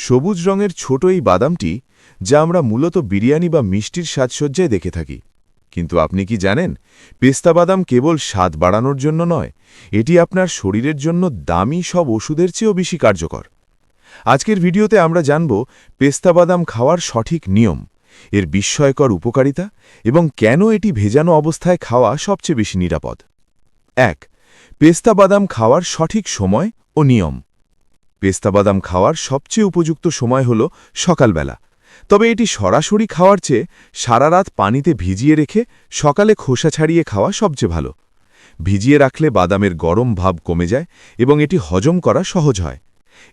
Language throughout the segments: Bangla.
সবুজ রঙের ছোট এই বাদামটি, যা আমরা মূলত বিরিয়ানি বা মিষ্টির সাজসজ্জায় দেখে থাকি, কিন্তু আপনি কি জানেন পেস্তা বাদাম কেবল স্বাদ বাড়ানোর জন্য নয়, এটি আপনার শরীরের জন্য দামি সব ওষুধের চেয়েও বেশি কার্যকর। আজকের ভিডিওতে আমরা জানব পেস্তা বাদাম খাওয়ার সঠিক নিয়ম, এর বিস্ময়কর উপকারিতা এবং কেন এটি ভেজানো অবস্থায় খাওয়া সবচেয়ে বেশি নিরাপদ। ১. পেস্তা বাদাম খাওয়ার সঠিক সময় ও নিয়ম। পেস্তা বাদাম খাওয়ার সবচেয়ে উপযুক্ত সময় হল সকালবেলা, তবে এটি সরাসরি খাওয়ার চেয়ে সারা রাত পানিতে ভিজিয়ে রেখে সকালে খোসা ছাড়িয়ে খাওয়া সবচেয়ে ভালো। ভিজিয়ে রাখলে বাদামের গরম ভাব কমে যায় এবং এটি হজম করা সহজ হয়।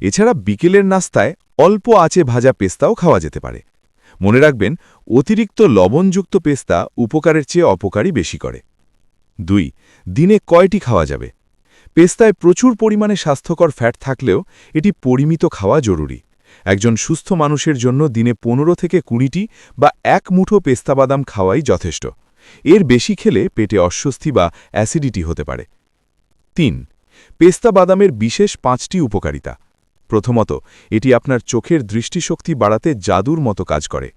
এছাড়া বিকেলের নাস্তায় অল্প আঁচে ভাজা পেস্তাও খাওয়া যেতে পারে। মনে রাখবেন, অতিরিক্ত লবণযুক্ত পেস্তা উপকারের চেয়ে অপকারী বেশি করে। ২. দিনে কয়টি খাওয়া যাবে? পেস্তায় প্রচুর পরিমাণে স্বাস্থ্যকর ফ্যাট থাকলেও এটি পরিমিত খাওয়া জরুরি। একজন সুস্থ মানুষের জন্য দিনে ১৫ থেকে ২০টি বা ১ মুঠো পেস্তা বাদাম খাওয়াই যথেষ্ট। এর বেশি খেলে পেটে অস্বস্তি বা অ্যাসিডিটি হতে পারে। ৩. পেস্তা বাদামের বিশেষ ৫টি উপকারিতা। প্রথমত, এটি আপনার চোখের দৃষ্টিশক্তি বাড়াতে জাদুর মতো কাজ করে।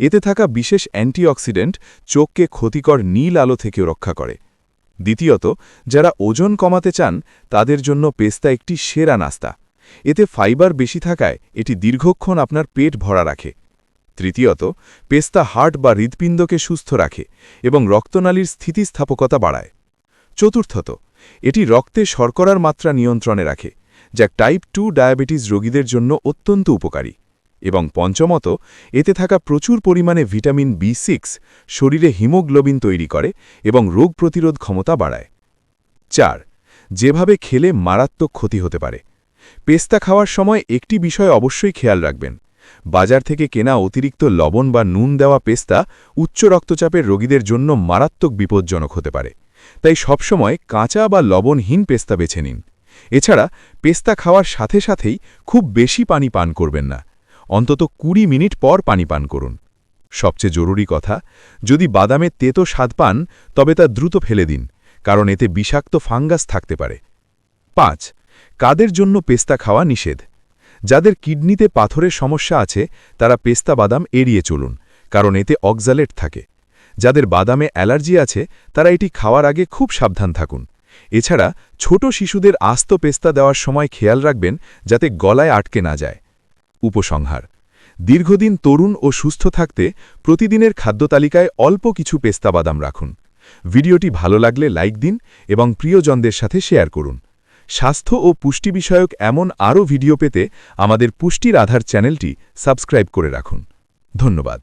এতে থাকা বিশেষ অ্যান্টিঅক্সিডেন্ট চোখকে ক্ষতিকর নীল আলো থেকে রক্ষা করে। দ্বিতীয়ত, যারা ওজন কমাতে চান তাদের জন্য পেস্তা একটি সেরা নাস্তা। এতে ফাইবার বেশি থাকায় এটি দীর্ঘক্ষণ আপনার পেট ভরা রাখে। তৃতীয়ত, পেস্তা হার্ট বা হৃৎপিণ্ডকে সুস্থ রাখে এবং রক্তনালীর স্থিতিস্থাপকতা বাড়ায়। চতুর্থত, এটি রক্তে শর্করার মাত্রা নিয়ন্ত্রণে রাখে, যা টাইপ 2 ডায়াবেটিস রোগীদের জন্য অত্যন্ত উপকারী। এবং পঞ্চমত, এতে থাকা প্রচুর পরিমাণে ভিটামিন B6 শরীরে হিমোগ্লোবিন তৈরি করে এবং রোগ প্রতিরোধ ক্ষমতা বাড়ায়। ৪. যেভাবে খেলে মারাত্মক ক্ষতি হতে পারে। পেস্তা খাওয়ার সময় একটি বিষয় অবশ্যই খেয়াল রাখবেন। বাজার থেকে কেনা অতিরিক্ত লবণ বা নুন দেওয়া পেস্তা উচ্চ রক্তচাপের রোগীদের জন্য মারাত্মক বিপজ্জনক হতে পারে। তাই সবসময় কাঁচা বা লবণহীন পেস্তা বেছে নিন। এছাড়া পেস্তা খাওয়ার সাথে সাথেই খুব বেশি পানি পান করবেন না। অন্তত ২০ মিনিট পর পানি পান করুন। সবচেয়ে জরুরি কথা, যদি বাদামে তেতো স্বাদ পান তবে তা দ্রুত ফেলে দিন, কারণ এতে বিষাক্ত ফাঙ্গাস থাকতে পারে। ৫. কাদের জন্য পেস্তা খাওয়া নিষেধ? যাদের কিডনিতে পাথরের সমস্যা আছে তারা পেস্তা বাদাম এড়িয়ে চলুন, কারণ এতে অক্সালেট থাকে। যাদের বাদামে অ্যালার্জি আছে তারা এটি খাওয়ার আগে খুব সাবধান থাকুন। এছাড়া ছোট শিশুদের আস্ত পেস্তা দেওয়ার সময় খেয়াল রাখবেন যাতে গলায় আটকে না যায়। উপসংহার: দীর্ঘদিন তরুণ ও সুস্থ থাকতে প্রতিদিনের খাদ্যতালিকায় অল্প কিছু পেস্তা বাদাম রাখুন। ভিডিওটি ভালো লাগলে লাইক দিন এবং প্রিয়জনদের সাথে শেয়ার করুন। স্বাস্থ্য ও পুষ্টি বিষয়ক এমন আরও ভিডিও পেতে আমাদের পুষ্টির আধার চ্যানেলটি সাবস্ক্রাইব করে রাখুন। ধন্যবাদ।